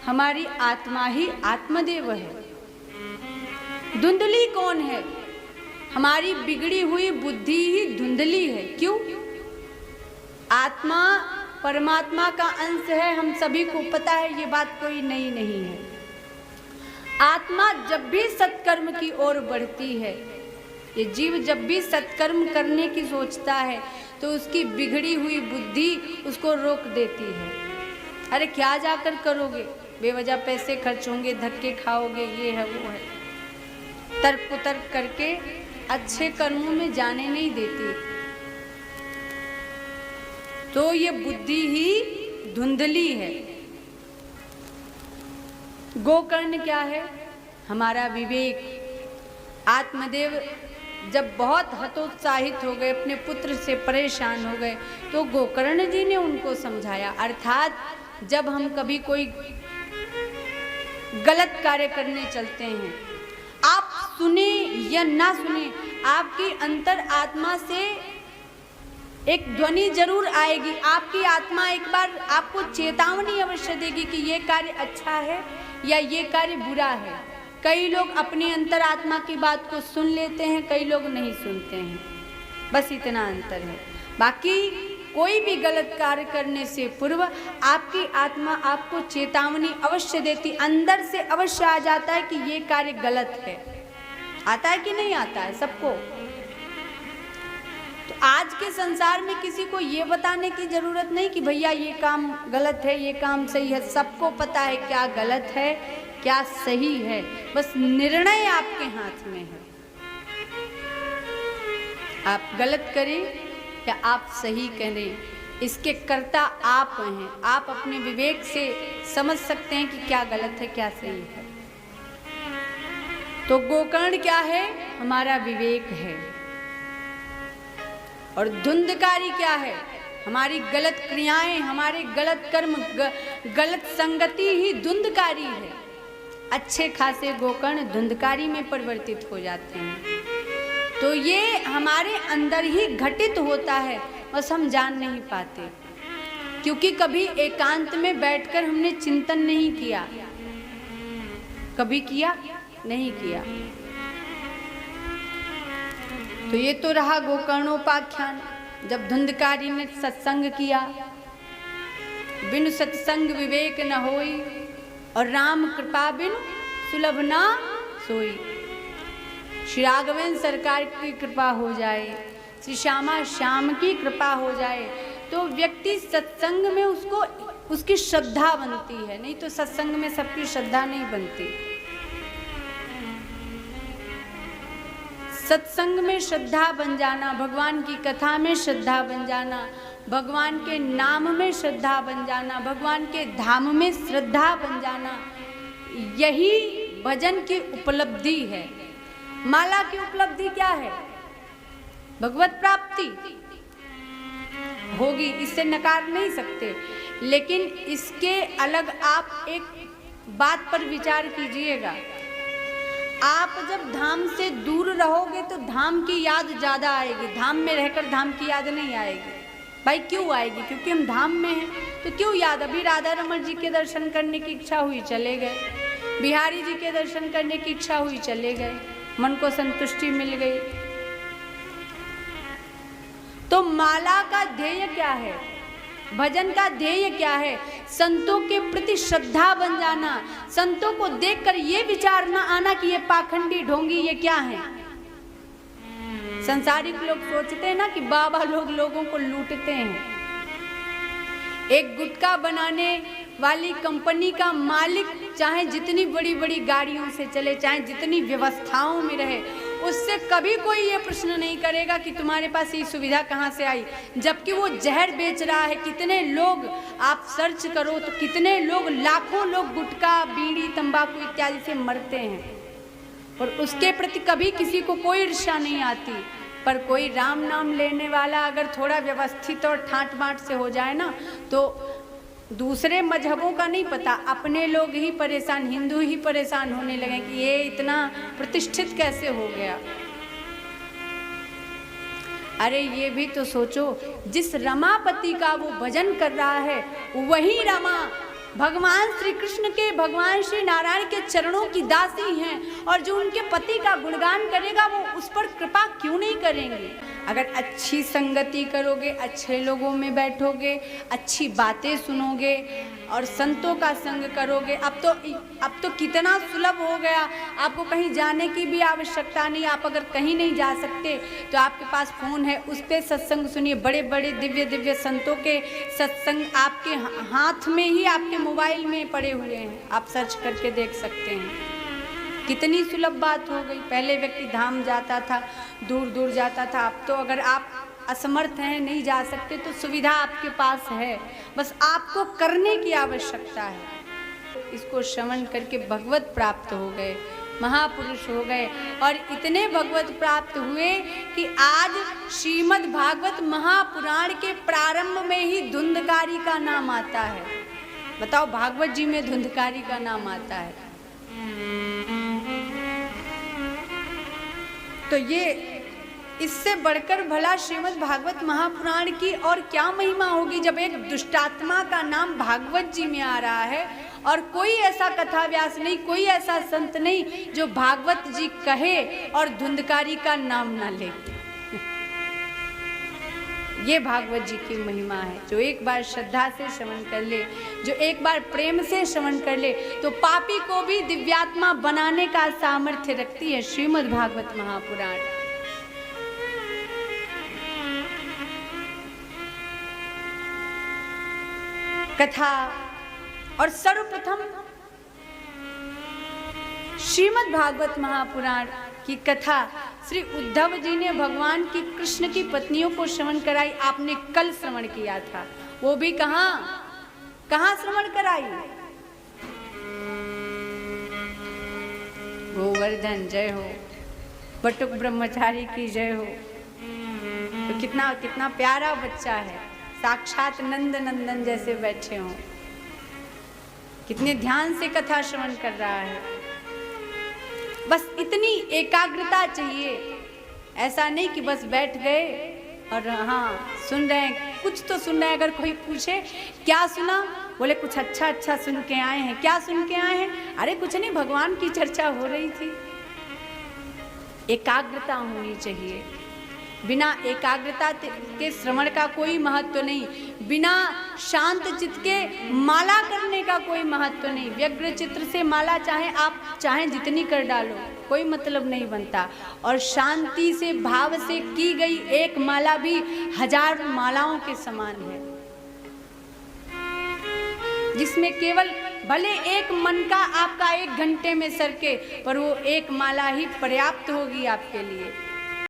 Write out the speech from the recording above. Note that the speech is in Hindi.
हमारी आत्मा ही आत्मदेव है। धुंधली कौन है? हमारी बिगड़ी हुई बुद्धि ही धुंधली है। क्यों? आत्मा परमात्मा का अंश है, हम सभी को पता है, ये बात कोई नई नहीं है। आत्मा जब भी सत्कर्म की ओर बढ़ती है, ये जीव जब भी सत्कर्म करने की सोचता है तो उसकी बिगड़ी हुई बुद्धि उसको रोक देती है। अरे क्या जाकर करोगे, बेवजह पैसे खर्च होंगे, धक्के खाओगे, ये है वो है, तर्क कुतर्क करके अच्छे कर्मों में जाने नहीं देती। तो ये बुद्धि ही धुंधली है। गोकर्ण क्या है? हमारा विवेक। आत्मदेव जब बहुत हतोत्साहित हो गए, अपने पुत्र से परेशान हो गए, तो गोकर्ण जी ने उनको समझाया। अर्थात जब हम कभी कोई गलत कार्य करने चलते हैं, आप सुने या ना सुने, आपकी अंतर आत्मा से एक ध्वनि जरूर आएगी। आपकी आत्मा एक बार आपको चेतावनी अवश्य देगी कि ये कार्य अच्छा है या ये कार्य बुरा है। कई लोग अपनी अंतरात्मा की बात को सुन लेते हैं, कई लोग नहीं सुनते हैं, बस इतना अंतर है। बाकी कोई भी गलत कार्य करने से पूर्व आपकी आत्मा आपको चेतावनी अवश्य देती, अंदर से अवश्य आ जाता है कि ये कार्य गलत है। आता है कि नहीं आता है सबको? तो आज के संसार में किसी को ये बताने की जरूरत नहीं कि भैया ये काम गलत है, ये काम सही है। सबको पता है क्या गलत है, क्या सही है, बस निर्णय आपके हाथ में है। आप गलत करें या आप सही करें, इसके कर्ता आप हैं। आप अपने विवेक से समझ सकते हैं कि क्या गलत है, क्या सही है। तो गोकर्ण क्या है? हमारा विवेक है। और धुंधकारी क्या है? हमारी गलत क्रियाएं, हमारे गलत कर्म, गलत संगति ही धुंधकारी है। अच्छे खासे गोकर्ण धुंधकारी में परिवर्तित हो जाते हैं। तो ये हमारे अंदर ही घटित होता है, बस हम जान नहीं पाते, क्योंकि कभी एकांत में बैठकर हमने चिंतन नहीं किया। कभी किया? नहीं किया। तो ये तो रहा गोकर्णोपाख्यान। जब धुंधकारी ने सत्संग किया, बिनु सत्संग विवेक न होई, और राम कृपा बिनु सुलभ ना सोई। श्री राघवेंद्र सरकार की कृपा हो जाए, श्री श्यामा श्याम की कृपा हो जाए, तो व्यक्ति सत्संग में उसको उसकी श्रद्धा बनती है। नहीं तो सत्संग में सबकी श्रद्धा नहीं बनती। सत्संग में श्रद्धा बन जाना, भगवान की कथा में श्रद्धा बन जाना, भगवान के नाम में श्रद्धा बन जाना, भगवान के धाम में श्रद्धा बन जाना, यही भजन की उपलब्धि है। माला की उपलब्धि क्या है? भगवत प्राप्ति होगी, इससे नकार नहीं सकते। लेकिन इसके अलग आप एक बात पर विचार कीजिएगा। आप जब धाम से दूर रहोगे तो धाम की याद ज्यादा आएगी, धाम में रहकर धाम की याद नहीं आएगी। भाई क्यों आएगी? क्योंकि हम धाम में हैं, तो क्यों याद? अभी राधा रमण जी के दर्शन करने की इच्छा हुई, चले गए। बिहारी जी के दर्शन करने की इच्छा हुई, चले गए, मन को संतुष्टि मिल गई। तो माला का ध्येय क्या है? भजन का ध्येय क्या है? संतों के प्रति श्रद्धा बन जाना, संतों को देखकर ये विचार ना आना कि ये पाखंडी ढोंगी, ये क्या है। संसारिक लोग सोचते हैं ना कि बाबा लोग लोगों को लूटते हैं। एक गुटखा बनाने वाली कंपनी का मालिक चाहे जितनी बड़ी बड़ी गाड़ियों से चले, चाहे जितनी व्यवस्थाओं में रहे, उससे कभी कोई ये प्रश्न नहीं करेगा कि तुम्हारे पास ये सुविधा कहाँ से आई, जबकि वो जहर बेच रहा है। कितने लोग आप सर्च करो तो कितने लोग, लाखों लोग गुटखा, बीड़ी, तंबाकू इत्यादि से मरते हैं, और उसके प्रति कभी किसी को कोई ईर्ष्या नहीं आती। पर कोई राम नाम लेने वाला अगर थोड़ा व्यवस्थित और ठाट बाट से हो जाए ना, तो दूसरे मजहबों का नहीं पता, अपने लोग ही परेशान, हिंदू ही परेशान होने लगे कि ये इतना प्रतिष्ठित कैसे हो गया। अरे ये भी तो सोचो, जिस रमापति का वो भजन कर रहा है वही रमा भगवान श्री कृष्ण के, भगवान श्री नारायण के चरणों की दासी हैं, और जो उनके पति का गुणगान करेगा वो उस पर कृपा क्यों नहीं करेंगे। अगर अच्छी संगति करोगे, अच्छे लोगों में बैठोगे, अच्छी बातें सुनोगे और संतों का संग करोगे, अब तो कितना सुलभ हो गया, आपको कहीं जाने की भी आवश्यकता नहीं। आप अगर कहीं नहीं जा सकते तो आपके पास फ़ोन है, उस पर सत्संग सुनिए। बड़े बड़े दिव्य दिव्य संतों के सत्संग आपके हाथ में ही, आपके मोबाइल में पड़े हुए हैं, आप सर्च करके देख सकते हैं। कितनी सुलभ बात हो गई। पहले व्यक्ति धाम जाता था, दूर दूर जाता था, अब तो अगर आप असमर्थ हैं, नहीं जा सकते, तो सुविधा आपके पास है, बस आपको करने की आवश्यकता है। इसको श्रवण करके भगवत प्राप्त हो गए, महापुरुष हो गए, और इतने भगवत प्राप्त हुए कि आज श्रीमद् भागवत महापुराण के प्रारंभ में ही धुंधकारी का नाम आता है। बताओ, भागवत जी में धुंधकारी का नाम आता है। तो ये इससे बढ़कर भला श्रीमद् भागवत महापुराण की और क्या महिमा होगी, जब एक दुष्टात्मा का नाम भागवत जी में आ रहा है और कोई ऐसा कथा व्यास नहीं, कोई ऐसा संत नहीं जो भागवत जी कहे और धुंधकारी का नाम ना ले। ये भागवत जी की महिमा है। जो एक बार श्रद्धा से श्रवण कर ले, जो एक बार प्रेम से श्रवण कर ले, तो पापी को भी दिव्यात्मा बनाने का सामर्थ्य रखती है श्रीमद् भागवत महापुराण। कथा, और सर्वप्रथम श्रीमद् भागवत महापुराण की कथा श्री उद्धव जी ने भगवान की कृष्ण की पत्नियों को श्रवण कराई। आपने कल श्रवण किया था, वो भी कहाँ श्रवण कराई? गोवर्धन जय हो, बटुक ब्रह्मचारी की जय हो। तो कितना प्यारा बच्चा है, साक्षात नंद नंदन जैसे बैठे हों, कितने ध्यान से कथा श्रवण कर रहा है। बस इतनी एकाग्रता चाहिए, ऐसा नहीं कि बस बैठ गए और हाँ सुन रहे हैं, कुछ तो सुन रहे हैं। अगर कोई पूछे क्या सुना, बोले कुछ अच्छा सुन के आए हैं। क्या सुन के आए हैं? अरे कुछ नहीं, भगवान की चर्चा हो रही थी। एकाग्रता होनी चाहिए। बिना एकाग्रता के श्रवण का कोई महत्व नहीं, बिना शांत चित्त के माला करने का कोई महत्व नहीं। व्यग्र चित्र से माला चाहे जितनी कर डालो, कोई मतलब नहीं बनता। और शांति से, भाव से की गई एक माला भी 1000 मालाओं के समान है, जिसमें केवल भले एक मन का आपका 1 घंटे में सरके, पर वो एक माला ही पर्याप्त होगी आपके लिए।